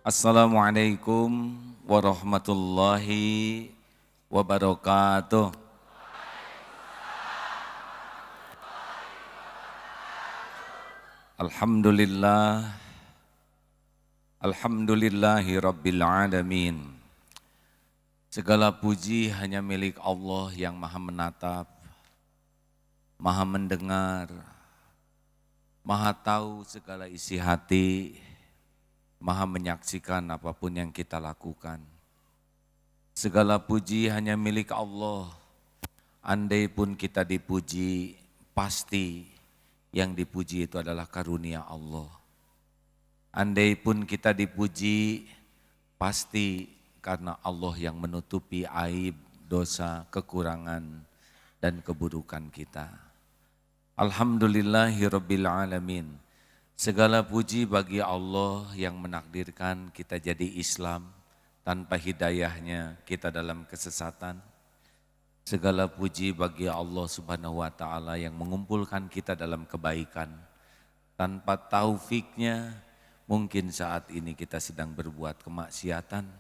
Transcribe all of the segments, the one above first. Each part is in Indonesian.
Assalamualaikum warahmatullahi wabarakatuh. Alhamdulillah, alhamdulillahi rabbil alamin. Segala puji hanya milik Allah yang maha menatap, maha mendengar, maha tahu segala isi hati, maha menyaksikan apapun yang kita lakukan. Segala puji hanya milik Allah. Andai pun kita dipuji, pasti yang dipuji itu adalah karunia Allah. Andai pun kita dipuji, pasti karena Allah yang menutupi aib, dosa, kekurangan, dan keburukan kita. Alhamdulillahirabbil alamin. Segala puji bagi Allah yang menakdirkan kita jadi Islam, tanpa hidayahnya kita dalam kesesatan. Segala puji bagi Allah Subhanahu wa Ta'ala yang mengumpulkan kita dalam kebaikan. Tanpa taufiknya mungkin saat ini kita sedang berbuat kemaksiatan.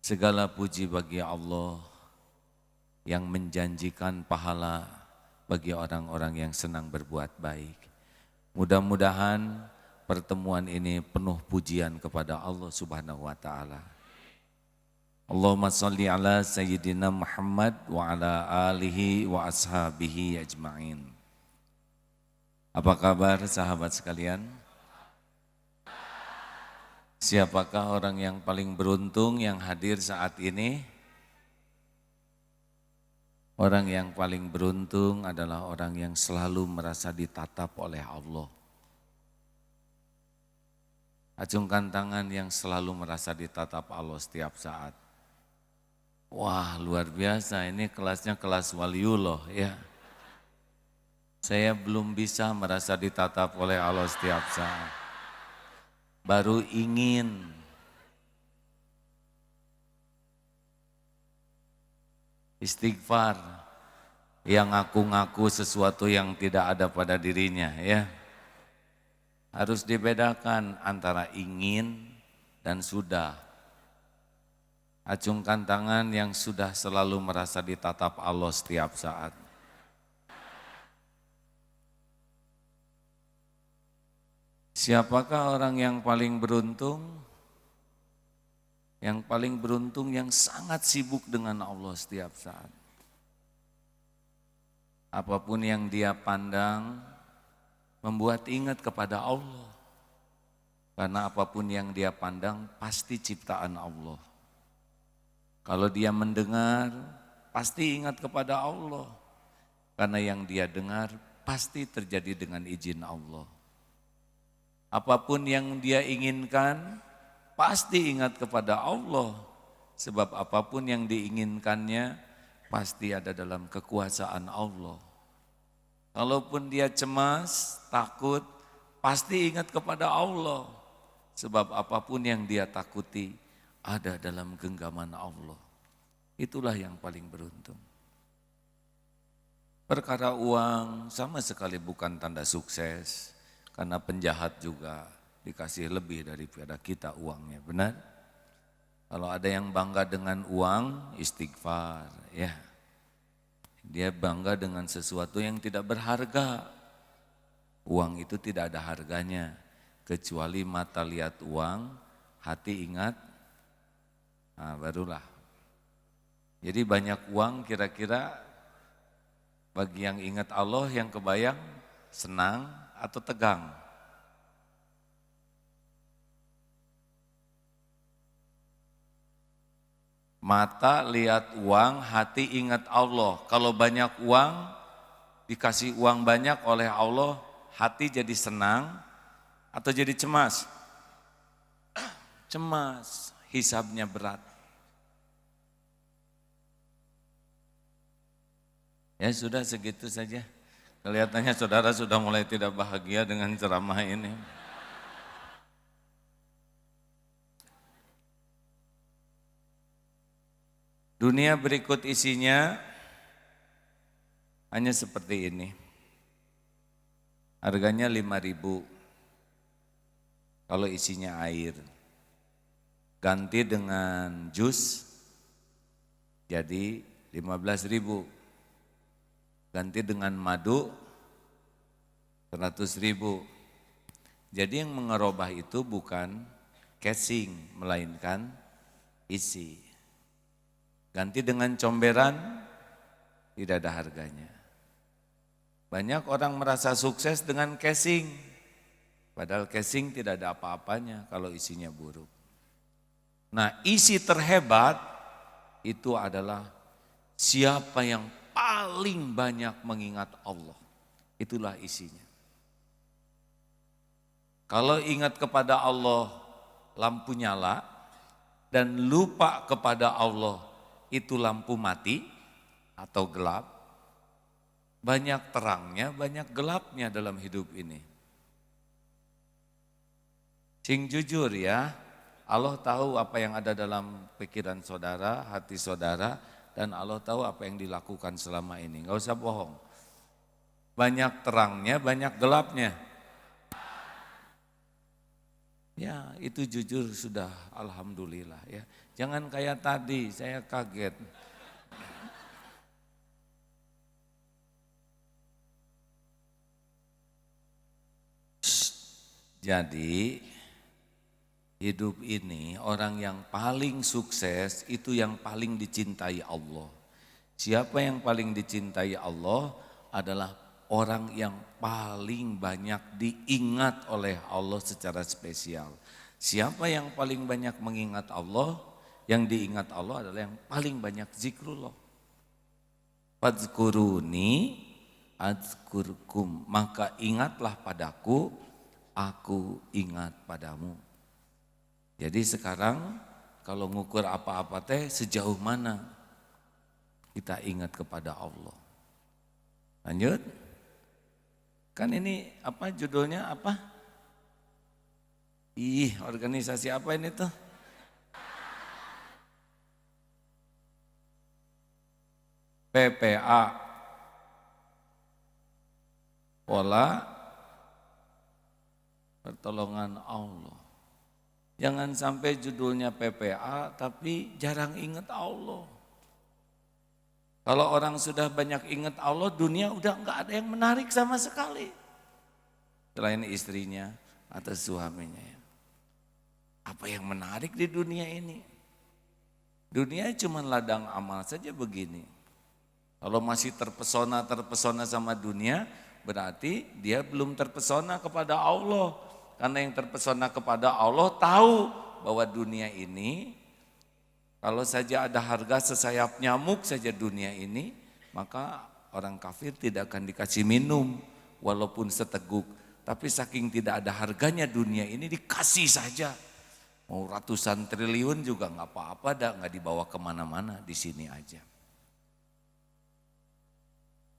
Segala puji bagi Allah yang menjanjikan pahala bagi orang-orang yang senang berbuat baik. Mudah-mudahan pertemuan ini penuh pujian kepada Allah Subhanahu wa Ta'ala. Allahumma salli ala Sayyidina Muhammad wa ala alihi wa ashabihi ajma'in. Apa kabar sahabat sekalian? Siapakah orang yang paling beruntung yang hadir saat ini? Orang yang paling beruntung adalah orang yang selalu merasa ditatap oleh Allah. Acungkan tangan yang selalu merasa ditatap Allah setiap saat. Wah, luar biasa, ini kelasnya kelas waliullah ya. Saya belum bisa merasa ditatap oleh Allah setiap saat. Baru ingin. Istighfar yang ngaku-ngaku sesuatu yang tidak ada pada dirinya ya. Harus dibedakan antara ingin dan sudah. Acungkan tangan yang sudah selalu merasa ditatap Allah setiap saat. Siapakah orang yang paling beruntung? Yang paling beruntung yang sangat sibuk dengan Allah setiap saat. Apapun yang dia pandang membuat ingat kepada Allah. Karena apapun yang dia pandang pasti ciptaan Allah. Kalau dia mendengar pasti ingat kepada Allah. Karena yang dia dengar pasti terjadi dengan izin Allah. Apapun yang dia inginkan pasti ingat kepada Allah, sebab apapun yang diinginkannya pasti ada dalam kekuasaan Allah. Kalaupun dia cemas, takut, pasti ingat kepada Allah, sebab apapun yang dia takuti ada dalam genggaman Allah. Itulah yang paling beruntung. Perkara uang sama sekali bukan tanda sukses, karena penjahat juga dikasih lebih daripada kita uangnya, benar? Kalau ada yang bangga dengan uang, istighfar, ya. Dia bangga dengan sesuatu yang tidak berharga. Uang itu tidak ada harganya, kecuali mata lihat uang, hati ingat, nah barulah. Jadi banyak uang kira-kira bagi yang ingat Allah yang kebayang senang atau tegang? Mata lihat uang, hati ingat Allah. Kalau banyak uang, dikasih uang banyak oleh Allah, hati jadi senang atau jadi cemas? Cemas, hisabnya berat. Ya sudah segitu saja. Kelihatannya saudara sudah mulai tidak bahagia dengan ceramah ini. Dunia berikut isinya hanya seperti ini. Harganya 5.000 kalau isinya air. ganti dengan jus jadi 15.000. Ganti dengan madu 100.000. Jadi yang mengerubah itu bukan casing, melainkan isi. Ganti dengan comberan, tidak ada harganya. Banyak orang merasa sukses dengan casing, padahal casing tidak ada apa-apanya kalau isinya buruk. Nah, isi terhebat itu adalah siapa yang paling banyak mengingat Allah. Itulah isinya. Kalau ingat kepada Allah, lampu nyala, dan lupa kepada Allah, itu lampu mati atau gelap. Banyak terangnya, banyak gelapnya dalam hidup ini. Sing jujur ya, Allah tahu apa yang ada dalam pikiran saudara, hati saudara, dan Allah tahu apa yang dilakukan selama ini. Enggak usah bohong. Banyak terangnya, banyak gelapnya. Ya, itu jujur sudah alhamdulillah ya. Jangan kayak tadi, saya kaget. Jadi hidup ini orang yang paling sukses itu yang paling dicintai Allah. Siapa yang paling dicintai Allah adalah orang yang paling banyak diingat oleh Allah secara spesial. Siapa yang paling banyak mengingat Allah, yang diingat Allah adalah yang paling banyak zikrullah. Fadzkuruni adzkurkum, maka ingatlah padaku, aku ingat padamu. Jadi sekarang kalau ngukur apa-apa teh sejauh mana kita ingat kepada Allah. Lanjut. Kan ini apa judulnya apa? Organisasi apa ini tuh? PPA. Pola pertolongan Allah. Jangan sampai judulnya PPA tapi jarang ingat Allah. Kalau orang sudah banyak ingat Allah, dunia udah enggak ada yang menarik sama sekali. Selain istrinya atau suaminya. Apa yang menarik di dunia ini? Dunia cuma ladang amal saja begini. Kalau masih terpesona sama dunia, berarti dia belum terpesona kepada Allah. Karena yang terpesona kepada Allah tahu bahwa dunia ini, kalau saja ada harga sesayap nyamuk saja dunia ini, maka orang kafir tidak akan dikasih minum walaupun seteguk. Tapi saking tidak ada harganya dunia ini dikasih saja. Mau ratusan triliun juga nggak apa-apa, nggak dibawa kemana-mana, di sini aja.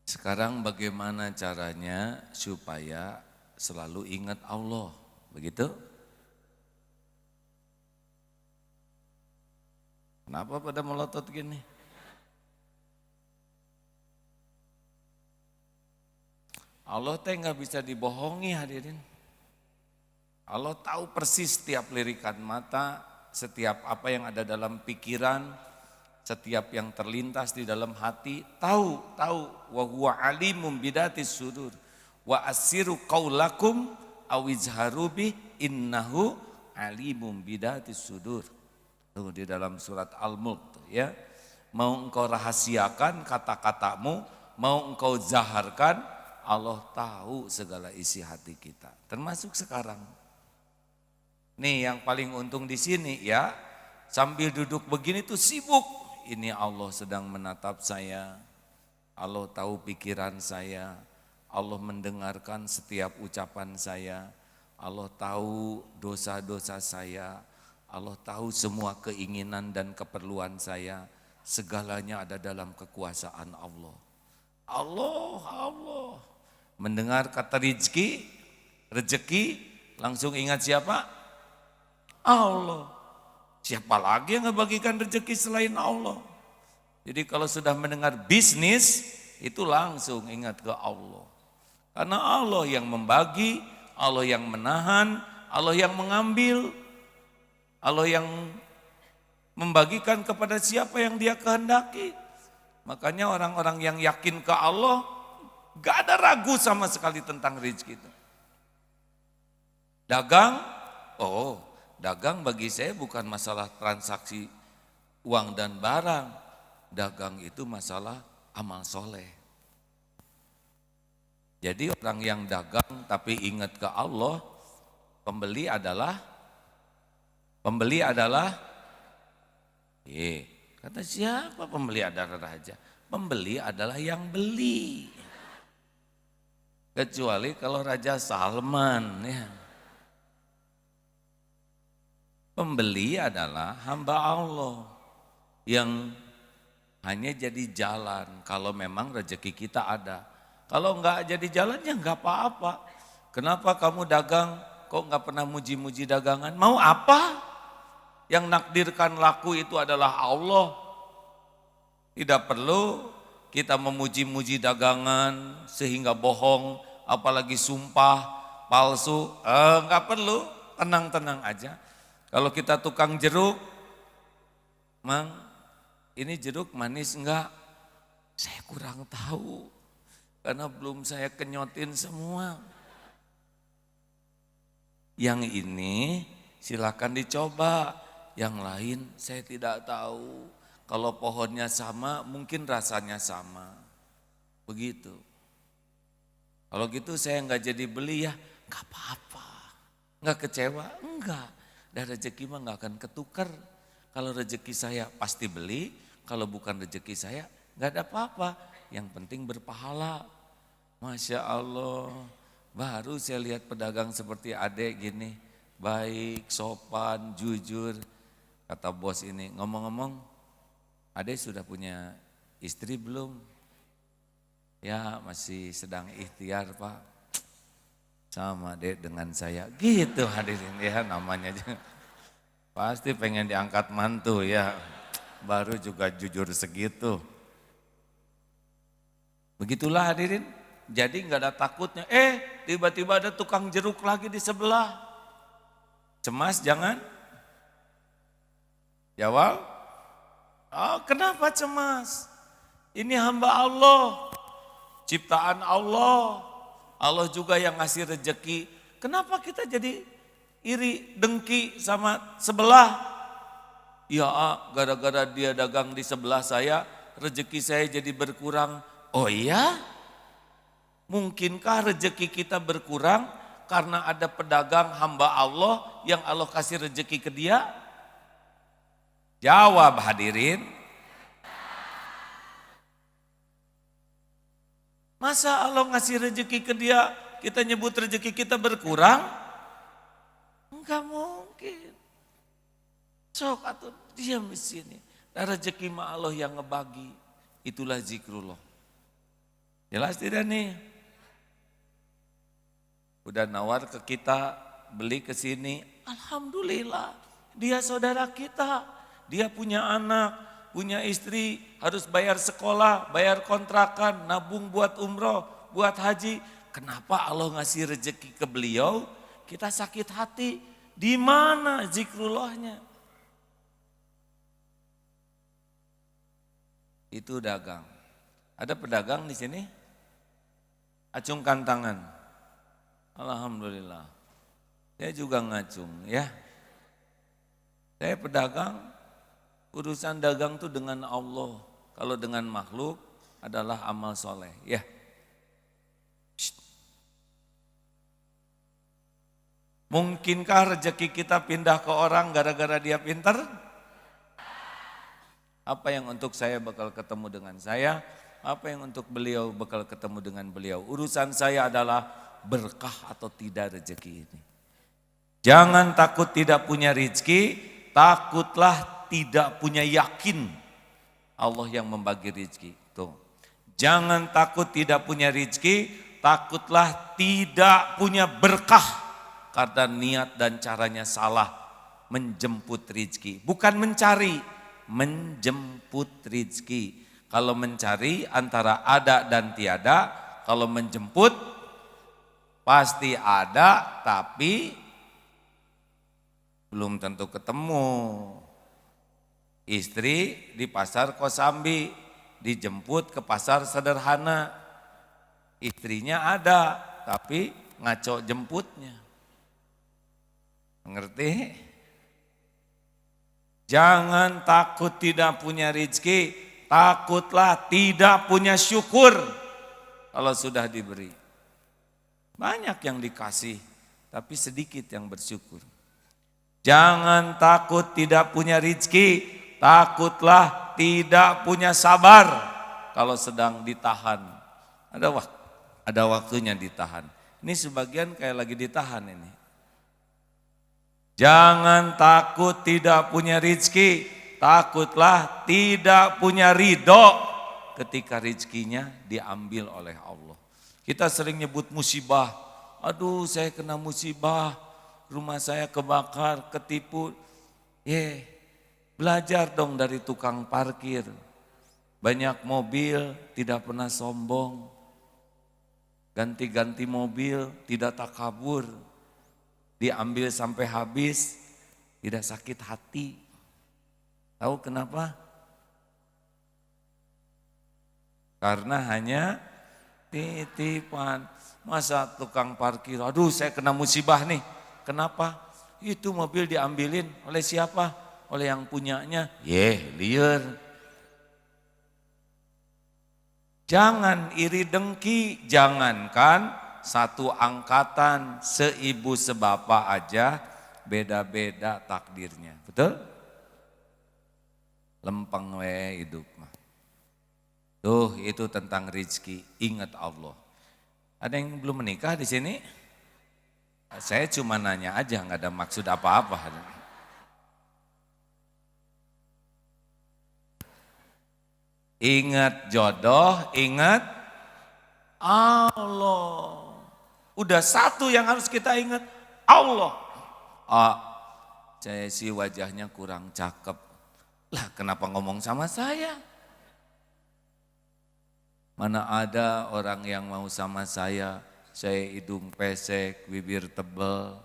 Sekarang bagaimana caranya supaya selalu ingat Allah, begitu? Kenapa pada melotot gini? Allah teh nggak bisa dibohongi hadirin. Allah tahu persis setiap lirikan mata, setiap apa yang ada dalam pikiran, setiap yang terlintas di dalam hati, tahu. Wa huwa alimum bidatis sudur. Wa asiru qaulakum awizharu bi innahu alimum bidatis sudur. Tuh di dalam surat Al-Mulk ya. Mau engkau rahasiakan kata-katamu, mau engkau zaharkan, Allah tahu segala isi hati kita. Termasuk sekarang. Nih yang paling untung di sini ya, sambil duduk begini tuh sibuk. Ini Allah sedang menatap saya. Allah tahu pikiran saya. Allah mendengarkan setiap ucapan saya. Allah tahu dosa-dosa saya. Allah tahu semua keinginan dan keperluan saya. Segalanya ada dalam kekuasaan Allah. Allah. Mendengar kata rezeki, langsung ingat siapa? Allah. Siapa lagi yang ngebagikan rezeki selain Allah? Jadi kalau sudah mendengar bisnis, itu langsung ingat ke Allah. Karena Allah yang membagi, Allah yang menahan, Allah yang mengambil, Allah yang membagikan kepada siapa yang dia kehendaki. Makanya orang-orang yang yakin ke Allah, gak ada ragu sama sekali tentang rezeki itu. Dagang, dagang bagi saya bukan masalah transaksi uang dan barang. Dagang itu masalah amal soleh. Jadi orang yang dagang tapi ingat ke Allah, pembeli adalah kata siapa pembeli adalah raja? Pembeli adalah yang beli. Kecuali kalau Raja Salman ya. Pembeli adalah hamba Allah yang hanya jadi jalan kalau memang rezeki kita ada. Kalau enggak jadi jalan ya enggak apa-apa. Kenapa kamu dagang kok enggak pernah muji-muji dagangan? Mau apa? Yang nakdirkan laku itu adalah Allah. Tidak perlu kita memuji-muji dagangan sehingga bohong, apalagi sumpah palsu. Enggak perlu, tenang-tenang aja. Kalau kita tukang jeruk, Mang, ini jeruk manis enggak? Saya kurang tahu, karena belum saya kenyotin semua. Yang ini silakan dicoba. Yang lain saya tidak tahu. Kalau pohonnya sama mungkin rasanya sama. Begitu. Kalau gitu saya enggak jadi beli ya, enggak apa-apa. Enggak kecewa? Enggak. Dan rezeki mah enggak akan ketukar. Kalau rezeki saya pasti beli, kalau bukan rezeki saya enggak ada apa-apa. Yang penting berpahala. Masya Allah. Baru saya lihat pedagang seperti adek gini. Baik, sopan, jujur. Kata bos ini, ngomong-ngomong, adek sudah punya istri belum? Ya masih sedang ikhtiar Pak. Sama dek dengan saya. Gitu hadirin ya namanya. Pasti pengen diangkat mantu ya. Baru juga jujur segitu. Begitulah hadirin. Jadi enggak ada takutnya. Tiba-tiba ada tukang jeruk lagi di sebelah. Cemas jangan? Jawab. Kenapa cemas? Ini hamba Allah. Ciptaan Allah. Allah juga yang ngasih rezeki. Kenapa kita jadi iri, dengki sama sebelah? Ya gara-gara dia dagang di sebelah saya, rezeki saya jadi berkurang. Oh iya? Mungkinkah rezeki kita berkurang karena ada pedagang hamba Allah yang Allah kasih rezeki ke dia? Jawab hadirin. Masa Allah ngasih rezeki ke dia, kita nyebut rezeki kita berkurang? Enggak mungkin. Sok atau diam di sini. Dan rezeki mah Allah yang ngebagi. Itulah zikrullah. Jelas tidak nih? Udah nawar ke kita, beli ke sini. Alhamdulillah, dia saudara kita. Dia punya anak, punya istri, harus bayar sekolah, bayar kontrakan, nabung buat umroh, buat haji. Kenapa Allah ngasih rezeki ke beliau? Kita sakit hati. Di mana zikrullahnya? Itu dagang. Ada pedagang di sini? Acungkan tangan. Alhamdulillah. Saya juga ngacung ya. Saya pedagang. Urusan dagang itu dengan Allah. Kalau dengan makhluk adalah amal soleh. Ya. Mungkinkah rezeki kita pindah ke orang gara-gara dia pintar? Apa yang untuk saya bakal ketemu dengan saya? Apa yang untuk beliau bakal ketemu dengan beliau? Urusan saya adalah berkah atau tidak rezeki ini. Jangan takut tidak punya rezeki, takutlah tidak punya yakin Allah yang membagi rezeki. Tuh. Jangan takut tidak punya rezeki, takutlah tidak punya berkah karena niat dan caranya salah menjemput rezeki. Bukan mencari, menjemput rezeki. Kalau mencari antara ada dan tiada, kalau menjemput pasti ada tapi belum tentu ketemu. Istri di pasar Kosambi, dijemput ke pasar sederhana. Istrinya ada, tapi ngaco jemputnya. Mengerti? Jangan takut tidak punya rezeki, takutlah tidak punya syukur kalau sudah diberi. Banyak yang dikasih, tapi sedikit yang bersyukur. Jangan takut tidak punya rezeki, takutlah tidak punya sabar kalau sedang ditahan. Ada waktunya ditahan. Ini sebagian kayak lagi ditahan ini. Jangan takut tidak punya rezeki, takutlah tidak punya ridho ketika rezekinya diambil oleh Allah. Kita sering nyebut musibah, aduh saya kena musibah, rumah saya kebakar, ketipu. Belajar dong dari tukang parkir. Banyak mobil tidak pernah sombong, ganti-ganti mobil tidak takabur. Diambil sampai habis, tidak sakit hati. Tahu kenapa? Karena hanya titipan. Masa tukang parkir, aduh saya kena musibah nih. Kenapa? Itu mobil diambilin oleh siapa? Oleh yang punyanya. Liar. Jangan iri dengki, jangankan satu angkatan, seibu sebapak aja beda-beda takdirnya. Betul? Lempeng we hidup mah. Tuh itu tentang rezeki, ingat Allah. Ada yang belum menikah di sini? Saya cuma nanya aja, nggak ada maksud apa-apa. Ingat jodoh, ingat Allah. Udah satu yang harus kita ingat, Allah. Saya sih wajahnya kurang cakep. Lah kenapa ngomong sama saya? Mana ada orang yang mau sama saya hidung pesek, bibir tebal.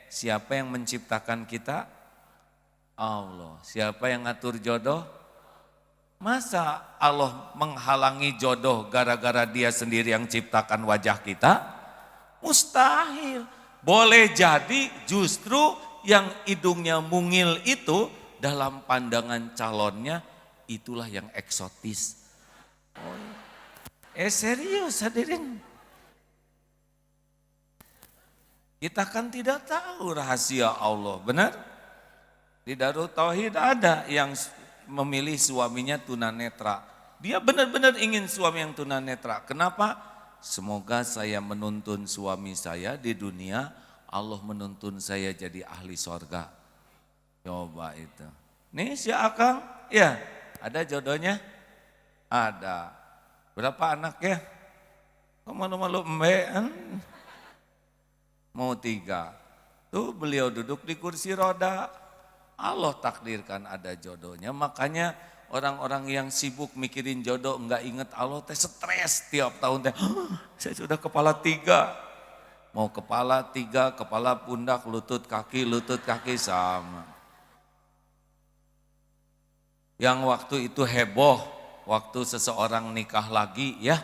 Siapa yang menciptakan kita? Allah. Siapa yang ngatur jodoh? Masa Allah menghalangi jodoh gara-gara dia sendiri yang ciptakan wajah kita? Mustahil. Boleh jadi justru yang hidungnya mungil itu dalam pandangan calonnya itulah yang eksotis. Serius hadirin. Kita kan tidak tahu rahasia Allah, benar? Di Darut Tauhid ada yang memilih suaminya tunanetra. Dia benar-benar ingin suami yang tunanetra. Kenapa? Semoga saya menuntun suami saya di dunia, Allah menuntun saya jadi ahli sorga. Coba itu. Nih si Akang, ya ada jodohnya? Ada. Berapa anak ya? Malu-malu embe. Mau 3. Tuh beliau duduk di kursi roda. Allah takdirkan ada jodohnya, makanya orang-orang yang sibuk mikirin jodoh enggak inget Allah teh stres tiap tahun teh. Saya sudah kepala 3, mau kepala 3, kepala pundak, lutut kaki sama. Yang waktu itu heboh, waktu seseorang nikah lagi ya.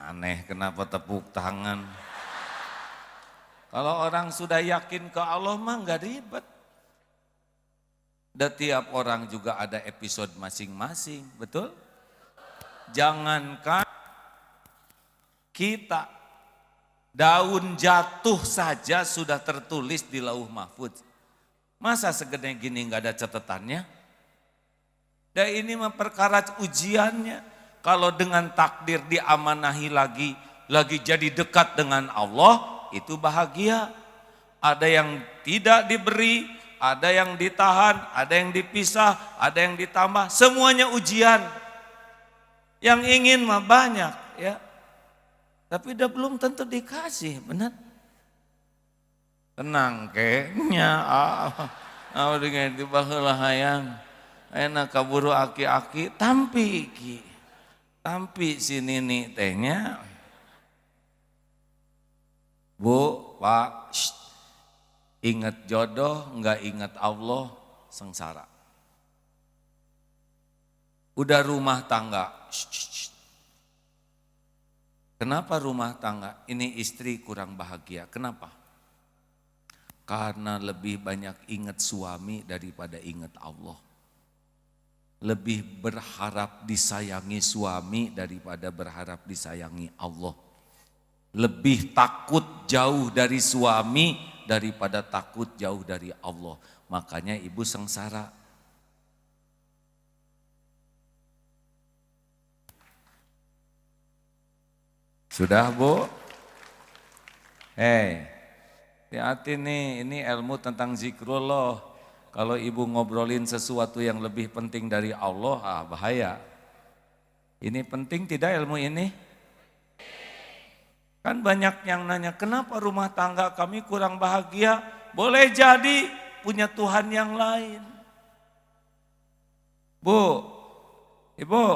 Aneh kenapa tepuk tangan. Kalau orang sudah yakin ke Allah mah enggak ribet. Dan tiap orang juga ada episode masing-masing, betul? Jangankan kita, daun jatuh saja sudah tertulis di lauh mahfuz. Masa segede gini enggak ada catatannya? Dan ini mah perkara ujiannya. Kalau dengan takdir diamanahi lagi jadi dekat dengan Allah, itu bahagia. Ada yang tidak diberi, ada yang ditahan, ada yang dipisah, ada yang ditambah, semuanya ujian. Yang ingin mah banyak ya. Tapi udah belum tentu dikasih, benar? Tenang kayaknya. Dengan dibaheula hayang. Enak kaburu aki-aki tampi ki. Tampi si Nini tehnya Bu, Pak, ingat jodoh, enggak ingat Allah, sengsara. Udah rumah tangga, kenapa rumah tangga? Ini istri kurang bahagia, kenapa? Karena lebih banyak ingat suami daripada ingat Allah. Lebih berharap disayangi suami daripada berharap disayangi Allah. Lebih takut jauh dari suami daripada takut jauh dari Allah. Makanya ibu sengsara. Sudah Bu? Hati-hati nih, ini ilmu tentang zikrullah. Kalau ibu ngobrolin sesuatu yang lebih penting dari Allah, bahaya. Ini penting tidak ilmu ini? Kan banyak yang nanya, kenapa rumah tangga kami kurang bahagia? Boleh jadi punya Tuhan yang lain. Bu, Ibu,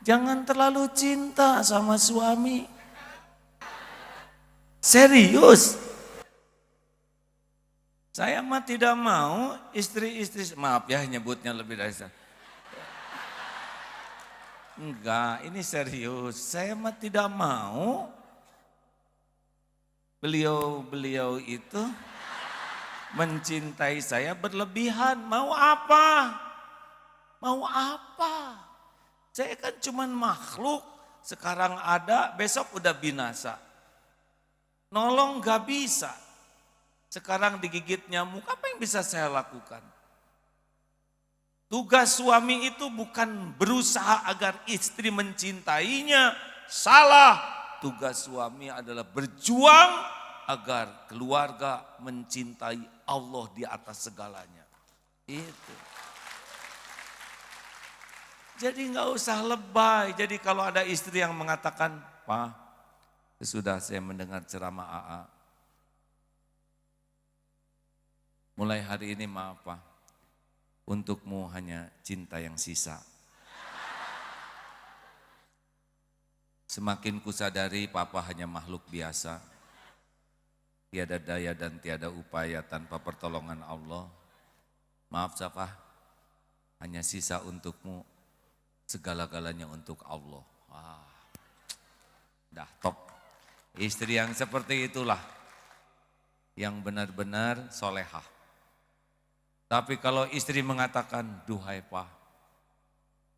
jangan terlalu cinta sama suami. Serius. Saya mah tidak mau istri-istri, maaf ya nyebutnya lebih dari saya. Enggak, ini serius. Saya mah tidak mau beliau itu mencintai saya berlebihan. Mau apa? Mau apa? Saya kan cuman makhluk, sekarang ada, besok udah binasa. Nolong gak bisa. Sekarang digigit nyamuk, apa yang bisa saya lakukan? Tugas suami itu bukan berusaha agar istri mencintainya, salah. Tugas suami adalah berjuang agar keluarga mencintai Allah di atas segalanya. Itu. Jadi nggak usah lebay. Jadi kalau ada istri yang mengatakan, Pak, sesudah saya mendengar ceramah AA, mulai hari ini maaf Pak, untukmu hanya cinta yang sisa. Semakin kusadari Papa hanya makhluk biasa, tiada daya dan tiada upaya tanpa pertolongan Allah. Maaf Safah, hanya sisa untukmu, segala-galanya untuk Allah. Wah, dah top. Istri yang seperti itulah yang benar-benar solehah. Tapi kalau istri mengatakan, duhai Pak,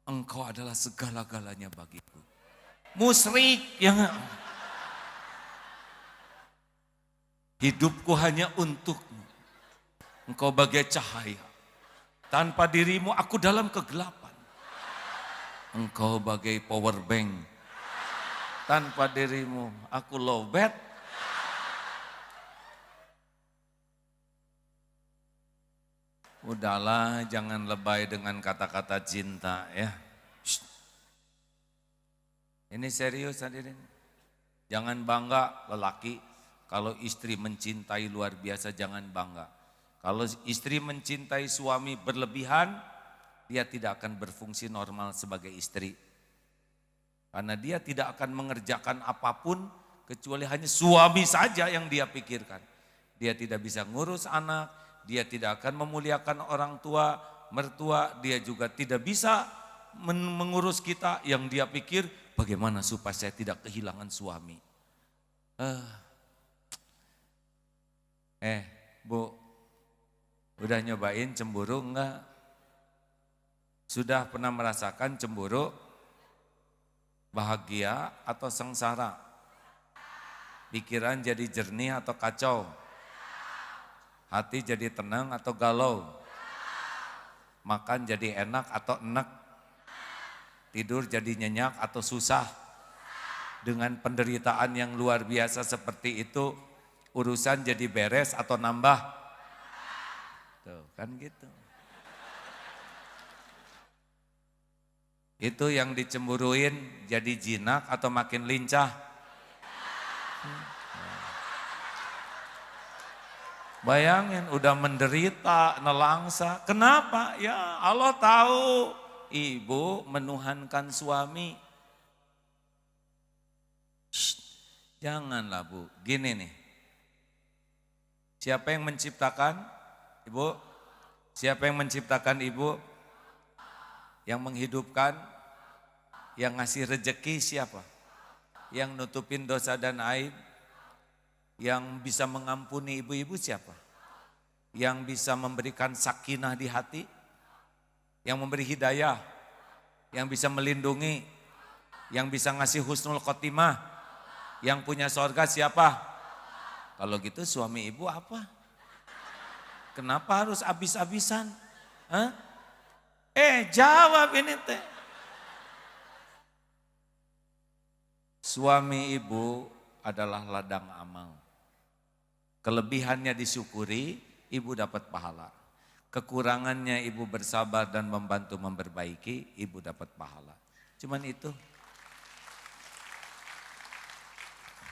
engkau adalah segala-galanya bagiku. Musyrik yang hidupku hanya untukmu. Engkau bagai cahaya. Tanpa dirimu aku dalam kegelapan. Engkau bagai power bank. Tanpa dirimu aku lowbat. Udahlah, jangan lebay dengan kata-kata cinta ya. Shh. Ini serius hadirin. Jangan bangga lelaki kalau istri mencintai luar biasa, jangan bangga. Kalau istri mencintai suami berlebihan, dia tidak akan berfungsi normal sebagai istri. Karena dia tidak akan mengerjakan apapun kecuali hanya suami saja yang dia pikirkan. Dia tidak bisa ngurus anak, dia tidak akan memuliakan orang tua, mertua, dia juga tidak bisa mengurus kita. Yang dia pikir bagaimana supaya saya tidak kehilangan suami. Bu, udah nyobain cemburu enggak? Sudah pernah merasakan cemburu? Bahagia atau sengsara? Pikiran jadi jernih atau kacau? Hati jadi tenang atau galau? Makan jadi enak atau enak? Tidur jadi nyenyak atau susah? Dengan penderitaan yang luar biasa seperti itu, urusan jadi beres atau nambah? Tuh, kan gitu. Itu yang dicemburuin jadi jinak atau makin lincah? Bayangin udah menderita, nelangsa. Kenapa? Ya Allah tahu ibu menuhankan suami. Shh. Janganlah Bu, gini nih. Siapa yang menciptakan? Ibu? Siapa yang menciptakan Ibu? Yang menghidupkan? Yang ngasih rejeki siapa? Yang nutupin dosa dan aib? Yang bisa mengampuni ibu-ibu siapa? Yang bisa memberikan sakinah di hati? Yang memberi hidayah? Yang bisa melindungi? Yang bisa ngasih husnul khotimah? Yang punya sorga siapa? Kalau gitu suami ibu apa? Kenapa harus habis-habisan? Hah? Jawab ini teh. Suami ibu adalah ladang amal. Kelebihannya disyukuri, ibu dapat pahala. Kekurangannya ibu bersabar dan membantu memperbaiki, ibu dapat pahala. Cuman itu.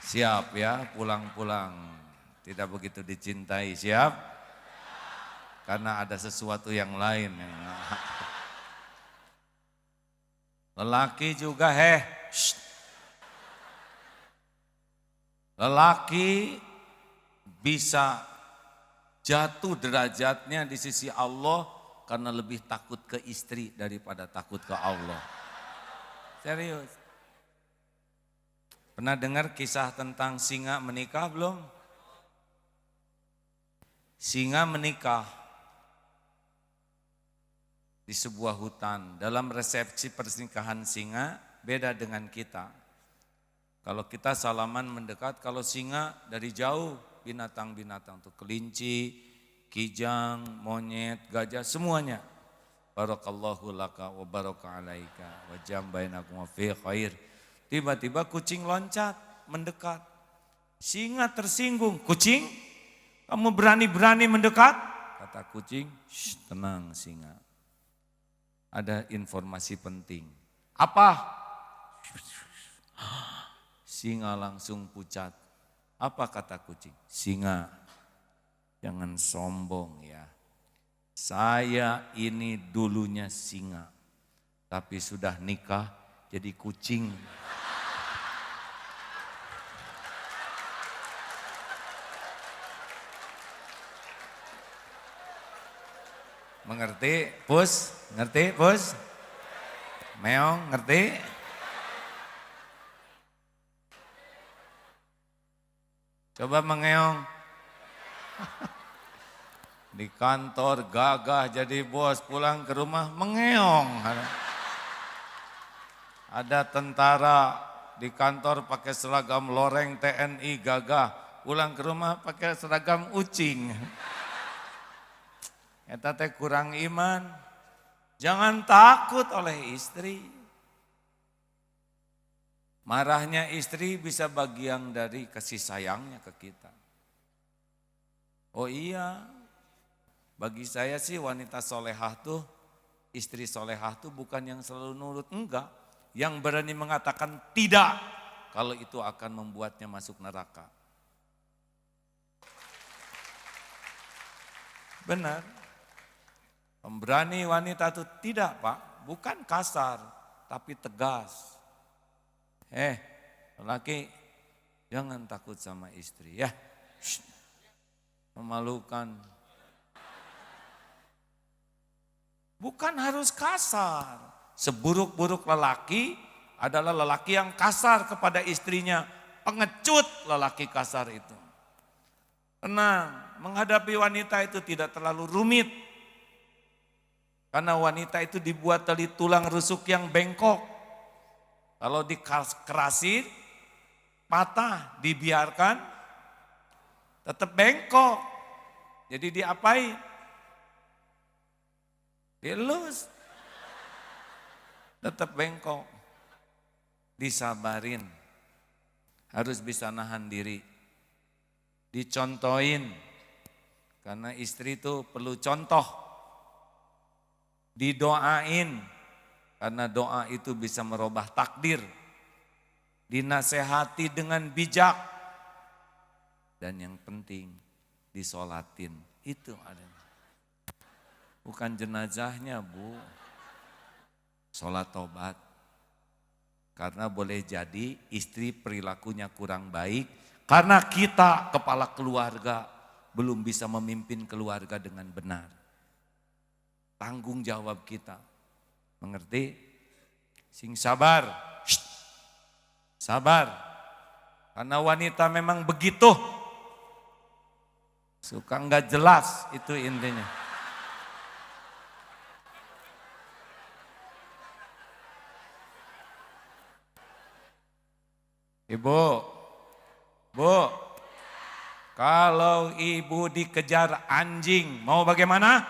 Siap ya, pulang-pulang tidak begitu dicintai, siap? Karena ada sesuatu yang lain. Lelaki juga lelaki bisa jatuh derajatnya di sisi Allah karena lebih takut ke istri daripada takut ke Allah. Serius. Pernah dengar kisah tentang singa menikah belum? Singa menikah di sebuah hutan. Dalam resepsi pernikahan singa beda dengan kita. Kalau kita salaman mendekat, kalau singa dari jauh binatang-binatang tuh kelinci, kijang, monyet, gajah semuanya. Barakallahu laka wa baraka alaika wa jam bainakum fi khair. Tiba-tiba kucing loncat, mendekat. Singa tersinggung, kucing kamu berani-berani mendekat? Kata kucing, tenang singa. Ada informasi penting. Apa? Singa langsung pucat. Apa kata kucing? Singa, jangan sombong ya. Saya ini dulunya singa, tapi sudah nikah jadi kucing. Mengerti, Pus? Ngerti, Pus? Meong, ngerti? Coba mengeong. Di kantor gagah jadi bos, pulang ke rumah mengeong. Ada tentara di kantor pakai seragam loreng TNI gagah, pulang ke rumah pakai seragam ucing. Eta teh kurang iman. Jangan takut oleh istri. Marahnya istri bisa bagian dari kasih sayangnya ke kita. Oh iya, bagi saya sih wanita solehah tuh, istri solehah tuh bukan yang selalu nurut, enggak. Yang berani mengatakan tidak, kalau itu akan membuatnya masuk neraka. Benar. Pemberani wanita itu tidak Pak, bukan kasar, tapi tegas. Lelaki jangan takut sama istri ya. Memalukan. Bukan harus kasar. Seburuk-buruk lelaki adalah lelaki yang kasar kepada istrinya. Pengecut lelaki kasar itu. Tenang, menghadapi wanita itu tidak terlalu rumit. Karena wanita itu dibuat dari tulang rusuk yang bengkok. Kalau dikerasin, patah, dibiarkan, tetap bengkok. Jadi diapain? Dilus. Tetap bengkok. Disabarin. Harus bisa nahan diri. Dicontohin. Karena istri itu perlu contoh. Didoain, karena doa itu bisa merubah takdir. Dinasehati dengan bijak. Dan yang penting, disolatin. Itu adanya. Bukan jenazahnya Bu. Sholat tobat. Karena boleh jadi istri perilakunya kurang baik karena kita kepala keluarga belum bisa memimpin keluarga dengan benar. Tanggung jawab kita. Mengerti? Sing sabar. Shh. Sabar. Karena wanita memang begitu. Suka enggak jelas, itu intinya. Ibu, Bu, kalau ibu dikejar anjing, mau bagaimana?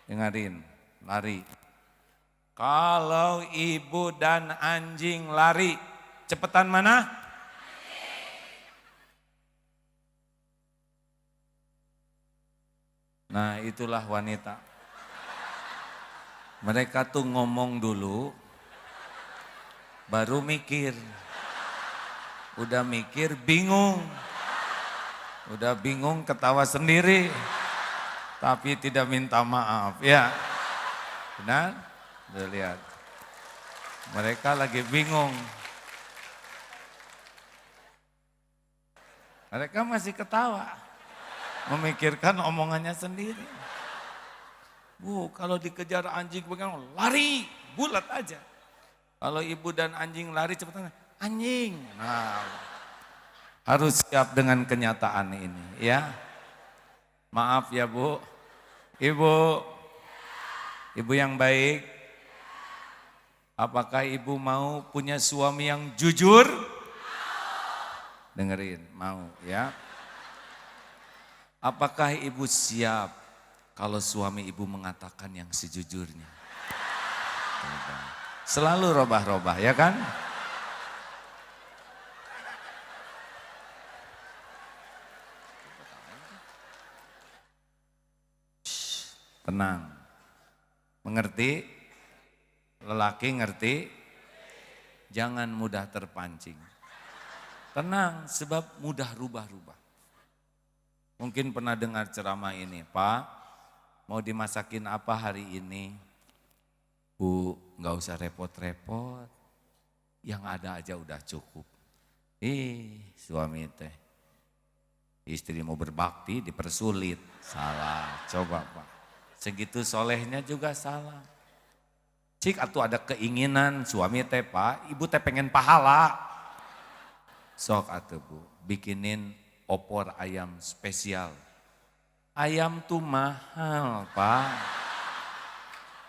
Dengarin, lari. Kalau ibu dan anjing lari, cepetan mana? Nah, itulah wanita. Mereka tuh ngomong dulu, baru mikir. Udah mikir bingung. Udah bingung ketawa sendiri. Tapi tidak minta maaf, ya. Benar? Udah lihat. Mereka lagi bingung. Mereka masih ketawa. Memikirkan omongannya sendiri. Bu, kalau dikejar anjing bagaimana? Lari, bulat aja. Kalau ibu dan anjing lari cepetan, anjing. Nah, harus siap dengan kenyataan ini, ya. Maaf ya Bu. Ibu yang baik. Apakah ibu mau punya suami yang jujur? Dengerin, mau ya. Apakah ibu siap kalau suami ibu mengatakan yang sejujurnya? Selalu robah-robah, ya kan? Shh, tenang. Mengerti? Lelaki ngerti? Jangan mudah terpancing. Tenang, sebab mudah rubah-rubah. Mungkin pernah dengar ceramah ini, Pak, mau dimasakin apa hari ini? Bu, nggak usah repot-repot, yang ada aja udah cukup. Suami teh, istri mau berbakti dipersulit, salah. Coba Pak, segitu solehnya juga salah. Cik atuh ada keinginan suami teh Pak, ibu teh pengen pahala. Sok atuh Bu, bikinin opor ayam spesial. Ayam tuh mahal Pak.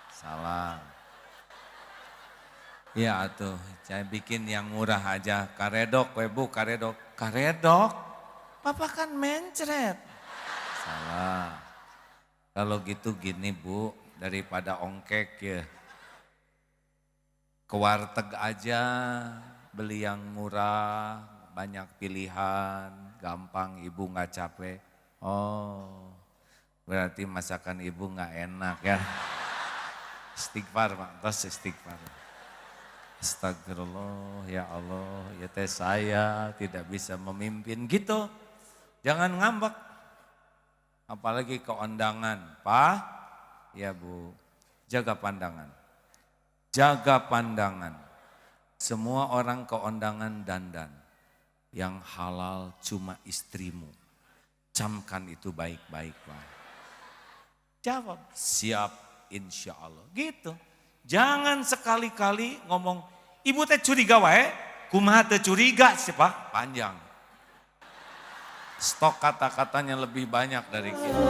Salah. Ya atuh, saya bikin yang murah aja. Karedok we Bu, karedok. Karedok? Papa kan mencret. Salah. Kalau gitu gini Bu, daripada ongkek ya. Ke warteg aja, beli yang murah, banyak pilihan, gampang, ibu nggak capek. Oh, berarti masakan ibu nggak enak ya. Istighfar Pak, terus istighfar. Astagfirullah, ya Allah, ya teh saya tidak bisa memimpin gitu. Jangan ngambek. Apalagi keondangan, Pak, ya Bu, jaga pandangan. Jaga pandangan. Semua orang keondangan dandan. Yang halal cuma istrimu. Camkan itu baik-baik Pak. Jawab, siap insya Allah. Gitu. Jangan sekali-kali ngomong, ibu teh curiga wae, kumaha teh curiga sih Pak, panjang. Stok kata-katanya lebih banyak dari kita.